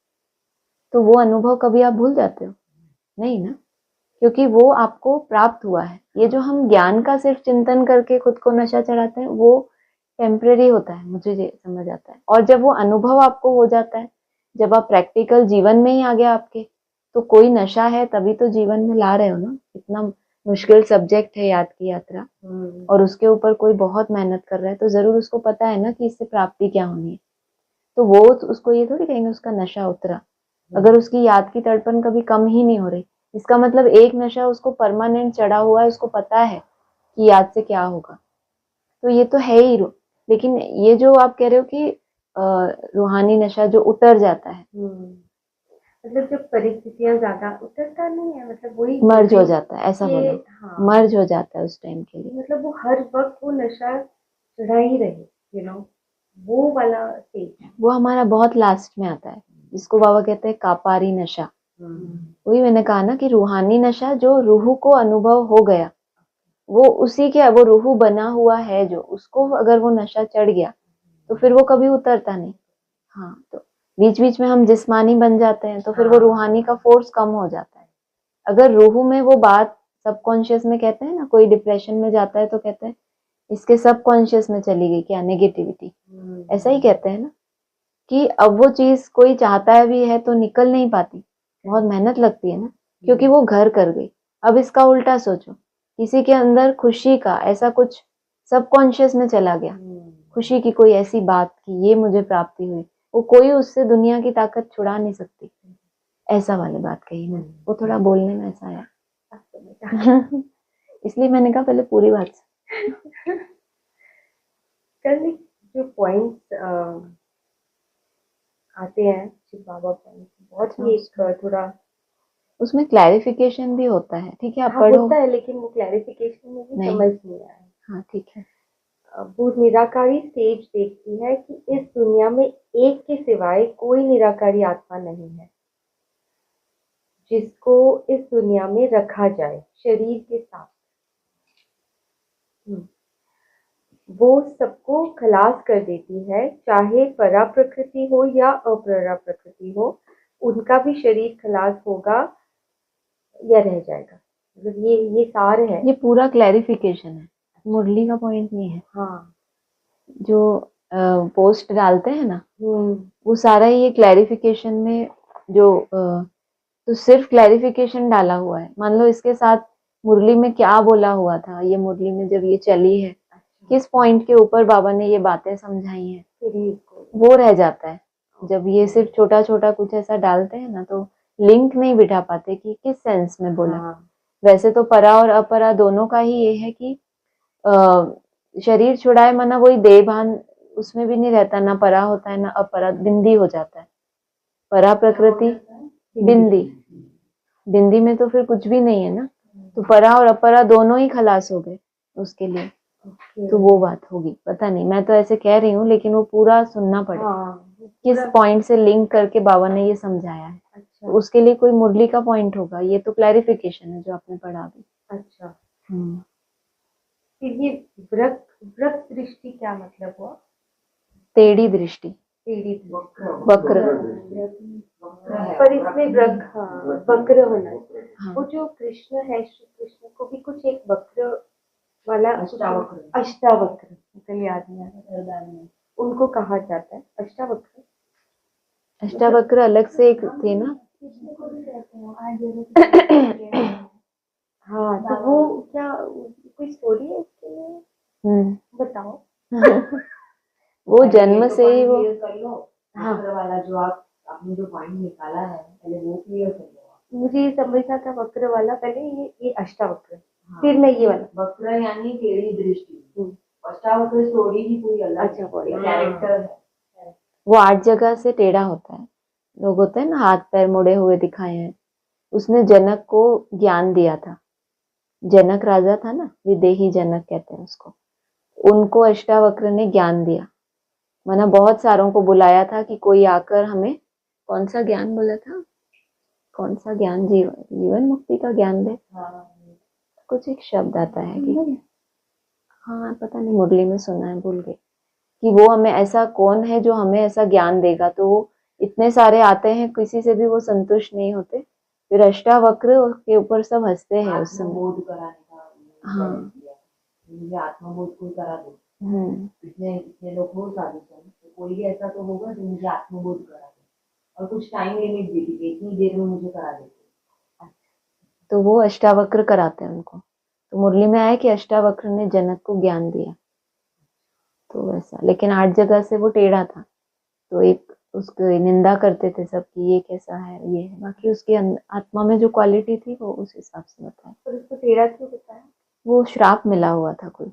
तो वो अनुभव कभी आप भूल जाते हो? नहीं ना, क्योंकि वो आपको प्राप्त हुआ है। ये जो हम ज्ञान का सिर्फ चिंतन करके खुद को नशा चढ़ाते हैं वो टेम्परेरी होता है, मुझे ये समझ आता है। और जब वो अनुभव आपको हो जाता है, जब आप प्रैक्टिकल जीवन में ही आ गया आपके, तो कोई नशा है तभी तो जीवन में ला रहे हो ना। इतना मुश्किल सब्जेक्ट है याद की यात्रा, और उसके ऊपर कोई बहुत मेहनत कर रहा है, तो जरूर उसको पता है ना कि इससे प्राप्ति क्या होनी है। तो वो उसको ये थोड़ी कहेंगे उसका नशा उतरा, अगर उसकी याद की तड़पन कभी कम ही नहीं हो रही। इसका मतलब एक नशा उसको परमानेंट चढ़ा हुआ है, उसको पता है कि याद से क्या होगा। तो ये तो है ही। लेकिन ये जो आप कह रहे हो कि रूहानी नशा जो उतर जाता है, मतलब जब परिस्थितियां ज्यादा उतरता नहीं है, मतलब वही मर्ज हो जाता है, ऐसा बोलो। हाँ, मर्ज हो जाता है उस टाइम के लिए। मतलब वो हर वक्त वो नशा चढ़ा ही रहे, वो वाला स्टेज। वो हमारा बहुत लास्ट में आता है, जिसको बाबा कहते हैं कापारी नशा। वही मैंने कहा ना कि रूहानी नशा जो रूह को अनुभव हो गया, वो उसी के, वो रूह बना हुआ है जो, उसको अगर वो नशा चढ़ गया तो फिर वो कभी उतरता नहीं। हाँ, तो बीच बीच में हम जिस्मानी बन जाते हैं तो फिर वो हाँ। रूहानी का फोर्स कम हो जाता है। अगर रूह में वो बात सबकॉन्शियस में, कहते हैं ना कोई डिप्रेशन में जाता है तो कहते हैं इसके सबकॉन्शियस में चली गई क्या नेगेटिविटी, ऐसा ही कहते हैं ना कि अब वो चीज कोई चाहता है भी है तो निकल नहीं पाती, बहुत मेहनत लगती है ना, क्योंकि वो घर कर गई। अब इसका उल्टा सोचो, किसी के अंदर खुशी का ऐसा कुछ सबकॉन्शियस में चला गया, खुशी की कोई ऐसी बात की ये मुझे प्राप्ति हुई, वो कोई उससे दुनिया की ताकत छुड़ा नहीं सकती, ऐसा वाली बात कही मैंने। वो थोड़ा बोलने में ऐसा आया इसलिए मैंने कहा पहले पूरी बात कल एक जो पॉइंट्स आते हैं शिव बाबा पॉइंट, बहुत ही एक थोड़ा उसमें क्लैरिफिकेशन भी होता है, ठीक है आप हाँ पढ़ो। होता है, लेकिन वो क्लैरिफिकेशन में भी नहीं। समझ नहीं आया। हाँ ठीक है। वो निराकारी स्टेज देखती है कि इस दुनिया में एक के सिवाय कोई निराकारी आत्मा नहीं है जिसको इस दुनिया में रखा जाए शरीर के साथ। वो सबको खलास कर देती है, चाहे परा प्रकृति हो या अपरा प्रकृति हो, उनका भी शरीर खलास होगा या रह जाएगा। मतलब ये सार है। ये पूरा क्लैरिफिकेशन है, मुरली का पॉइंट नहीं है। हाँ जो पोस्ट डालते हैं ना हम्म वो सारा ये क्लैरिफिकेशन में जो तो सिर्फ क्लैरिफिकेशन डाला हुआ है। मान लो इसके साथ मुरली में क्या बोला हुआ था, ये मुरली में जब ये चली है किस पॉइंट के ऊपर बाबा ने ये बातें समझाई हैं, शरीर को वो रह जाता है। जब ये सिर्फ छोटा छोटा कुछ ऐसा डालते हैं ना तो लिंक नहीं बिठा पाते कि किस सेंस में बोला। हाँ वैसे तो परा और अपरा दोनों का ही ये है कि शरीर छुड़ाए मना वही देह भान उसमें भी नहीं रहता, ना परा होता है ना अपरा, बिंदी हो जाता है। परा प्रकृति बिंदी, बिंदी में तो फिर कुछ भी नहीं है ना, तो परा और अपरा दोनों ही खलास हो गए उसके लिए। तो वो बात होगी, पता नहीं, मैं तो ऐसे कह रही हूँ लेकिन वो पूरा सुनना पड़ेगा। हाँ किस पॉइंट से लिंक करके बाबा ने ये समझाया है, अच्छा तो उसके लिए कोई मुरली का पॉइंट होगा। ये तो क्लैरिफिकेशन है जो आपने पढ़ा अभी। अच्छा। फिर ये व्रत व्रत दृष्टि क्या मतलब हुआ? टेढ़ी दृष्टि, टेढ़ी वक्र। पर इसमें वक्र, हाँ वक्र होना है। हाँ। वो जो कृष्ण है, श्री कृष्ण को भी कुछ एक वक्र वाला अष्टावक्र निकल याद नहीं आ रहा, उनको कहा जाता है अष्टावक्र। अष्टावक्र अलग से एक थे ना। हाँ तो वो क्या कोई स्टोरी है इसके लिए? बताओ। वो जन्म से ही वो, हाँ वाला जो आपने जो पॉइंट निकाला है पहले वो क्लियर कर लो। मुझे ये समझना था वक्र वाला पहले, ये अष्टावक्र, फिर मैं ये वाला। वक्र यानी टेढ़ी दृष्टि, अष्टावक्र स्टोरी ही पूरी अलग अच्छा बोला। कैरेक्टर है। वो 8 जगह से टेढ़ा होता है। लोग होते हैं ना हाथ पैर मुड़े हुए दिखाए हैं। उसने जनक को ज्ञान दिया था, जनक राजा था ना, विदेही जनक कहते हैं उसको, उनको अष्टावक्र ने ज्ञान दिया। माना बहुत सारों को बुलाया था कि कोई आकर हमें कौन सा ज्ञान बोला था, कौन सा ज्ञान, जीवन मुक्ति का ज्ञान दे, कुछ एक शब्द आता है कि हाँ पता नहीं, मुरली में सुना है भूल गई, कि वो हमें ऐसा कौन है जो हमें ऐसा ज्ञान देगा। तो वो इतने सारे आते हैं, किसी से भी वो संतुष्ट नहीं होते, फिर अष्टावक्र के ऊपर सब हंसते हैं उस समय। आत्मबोध कराने का हाँ मुझे आत्मबोध कोई करा दे। इतने लोग हो साधु संत, तो कोई ऐसा तो होगा जो मुझे आत्मबोध करा दे, और कुछ टाइम लिमिट दी थी इतनी देर में मुझे करा देते। तो वो अष्टावक्र कराते हैं उनको। तो मुरली में आया कि अष्टावक्र ने जनक को ज्ञान दिया, तो वैसा। लेकिन 8 जगह से वो टेढ़ा था, तो एक उसकी निंदा करते थे सब कि ये कैसा है, ये है। बाकी उसकी आत्मा में जो क्वालिटी थी वो उस हिसाब से बताया। और उसको टेढ़ा क्यों बताया? वो श्राप मिला हुआ था कोई,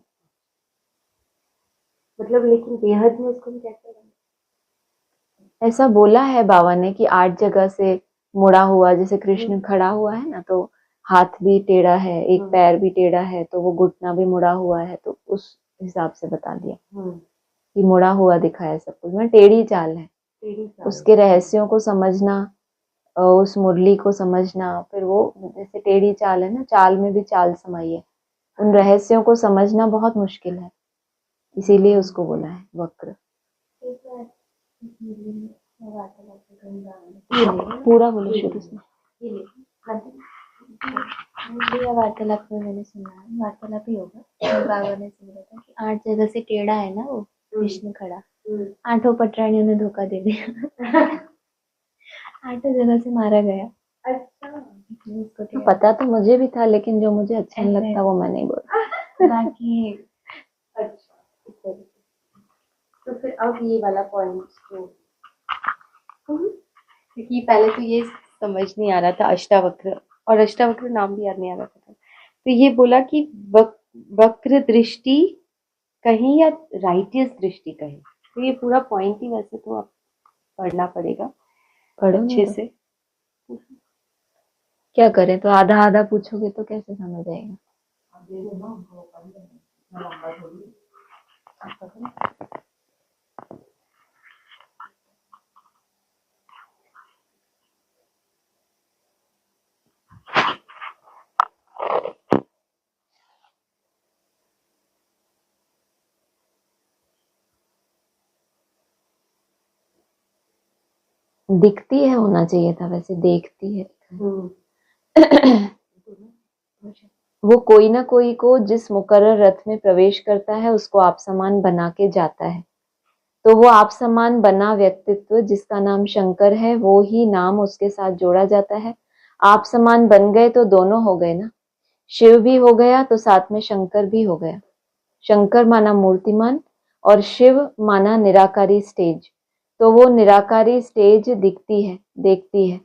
मतलब लेकिन बेहद में उसको भी कैसे लगा? ऐसा बोला है बाबा ने कि 8 जगह से मुड़ा हुआ, जैसे कृष्ण खड़ा हुआ है ना तो हाथ भी टेढ़ा है, एक पैर भी टेढ़ा है, तो वो घुटना भी मुड़ा हुआ है, तो उस हिसाब से बता दिया कि मुड़ा हुआ दिखाया सब कुछ। में टेढ़ी चाल है, उसके रहस्यों को समझना, उस मुरली को समझना, फिर वो जैसे टेढ़ी चाल है ना, चाल में भी चाल समाई है, उन रहस्यों को समझना बहुत मुश्किल है, इसीलिए उसको बोला है वक्र। वार्तालाप में कहीं जाना है। पूरा बोलो शुरू से। ये ले मुझे वार्तालाप में मैंने सुना है, वार्तालाप ही होगा, बाबा ने सुना था कि 8 जगह से टेढ़ा है ना वो विष्णु खड़ा, 8 पटरानियों ने धोखा दे दिया। 8 जगह से मारा गया। अच्छा, उसको तो पता तो मुझे भी था, लेकिन जो मुझे अच्छा नहीं लगता वो मैं नहीं बोल। बाकी अच्छा, तो फिर अब ये वाला पॉइंट जो, क्योंकि पहले तो ये समझ नहीं आ रहा था अष्टावक्र, और अष्टावक्र नाम भी याद नहीं आ रहा था, तो ये बोला कि वक्र दृष्टि कहीं या राइटियस दृष्टि कहीं, तो ये पूरा पॉइंट ही वैसे तो आप पढ़ना पड़ेगा पढ़ो अच्छे तो। से। क्या करें, तो आधा आधा पूछोगे तो कैसे समझ आएगा। अब देखो ना, वो पढ़ लेना, इतना लंबा थोड़ी। दिखती है होना चाहिए था, वैसे देखती है। वो कोई ना कोई को जिस मुकर्रर रथ में प्रवेश करता है उसको आप समान बना के जाता है। तो वो आप समान बना व्यक्तित्व जिसका नाम शंकर है, वो ही नाम उसके साथ जोड़ा जाता है। आप समान बन गए तो दोनों हो गए ना, शिव भी हो गया तो साथ में शंकर भी हो गया। शंकर माना मूर्तिमान और शिव माना निराकारी स्टेज। तो वो निराकारी स्टेज दिखती है, देखती है,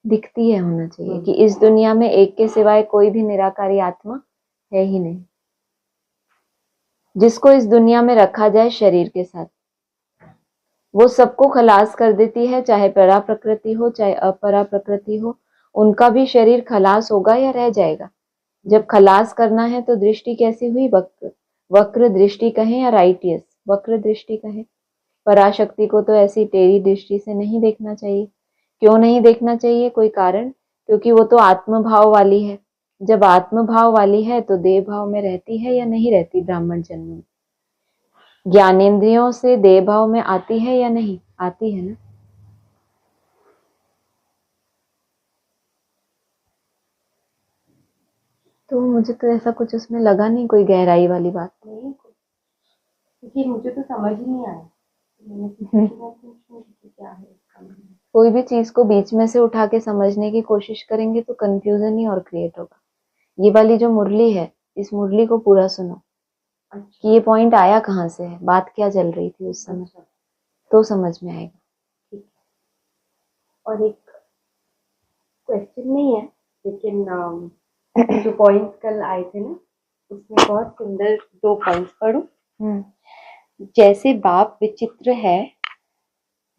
दिखती है होना चाहिए कि इस दुनिया में एक के सिवाय कोई भी निराकारी आत्मा है ही नहीं, जिसको इस दुनिया में रखा जाए शरीर के साथ। वो सबको खलास कर देती है, चाहे परा प्रकृति हो चाहे अपरा प्रकृति हो, उनका भी शरीर खलास होगा या रह जाएगा। जब खलास करना है तो दृष्टि कैसी हुई, वक्र दृष्टि कहें या राइटियस वक्र दृष्टि कहें। पराशक्ति को तो ऐसी टेढ़ी दृष्टि से नहीं देखना चाहिए। क्यों नहीं देखना चाहिए, कोई कारण, क्योंकि वो तो आत्म भाव वाली है। जब आत्म भाव वाली है तो देह भाव में रहती है या नहीं रहती। ब्राह्मण जन्म में ज्ञानेंद्रियों से देह भाव में आती है या नहीं आती है ना। तो मुझे तो ऐसा कुछ उसमें लगा नहीं, कोई गहराई वाली बात नहीं, क्योंकि मुझे तो समझ ही नहीं आया, मैंने सोचा कि मैं पूछूं कि क्या है इसका मतलब। कोई भी चीज को बीच में से उठा के समझने की कोशिश करेंगे तो कंफ्यूजन ही और क्रिएट होगा। ये वाली जो मुरली है, इस मुरली को पूरा सुनो कि ये पॉइंट आया कहाँ से है, बात क्या चल रही थी उस समय, तो समझ में आएगा। ठीक है, और एक क्वेश्चन नहीं है, लेकिन जो पॉइंट्स कल आए थे ना, उसमें बहुत सुंदर 2 पॉइंट्स पढ़ो। जैसे बाप विचित्र है,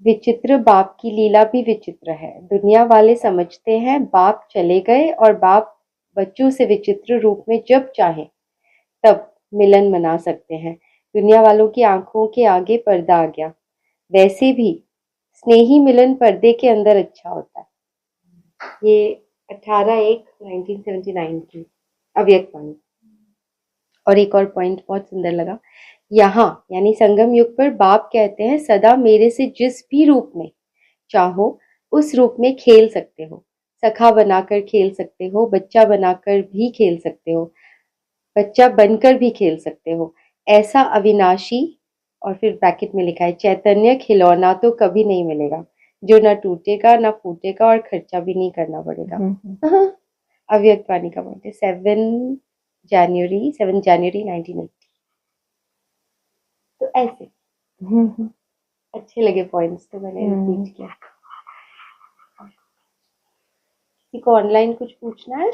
विचित्र बाप की लीला भी विचित्र है। दुनिया वाले समझते हैं बाप चले गए और बाप बच्चों से विचित्र रूप में जब चाहे तब मिलन मना सकते हैं। दुनिया वालों की आंखों के आगे पर्दा आ गया। वैसे भी स्नेही मिलन पर्दे के अंदर अच्छा होता है। ये 18/1/1979 की अव्यक्त वाणी। और एक और पॉइंट बहुत सुंदर लगा, यहाँ यानी संगम युग पर बाप कहते हैं सदा मेरे से जिस भी रूप में चाहो उस रूप में खेल सकते हो। सखा बनाकर खेल सकते हो, बच्चा बनाकर भी खेल सकते हो, बच्चा बनकर भी खेल सकते हो। ऐसा अविनाशी, और फिर ब्रैकेट में लिखा है चैतन्य खिलौना तो कभी नहीं मिलेगा, जो ना टूटेगा ना फूटेगा और खर्चा भी नहीं करना पड़ेगा। अव्यक्त वाणी का पॉइंट है 7 जनवरी 1980। तो ऐसे अच्छे लगे पॉइंट्स, तो मैंने रिपीट किया। किसी को ऑनलाइन कुछ पूछना है?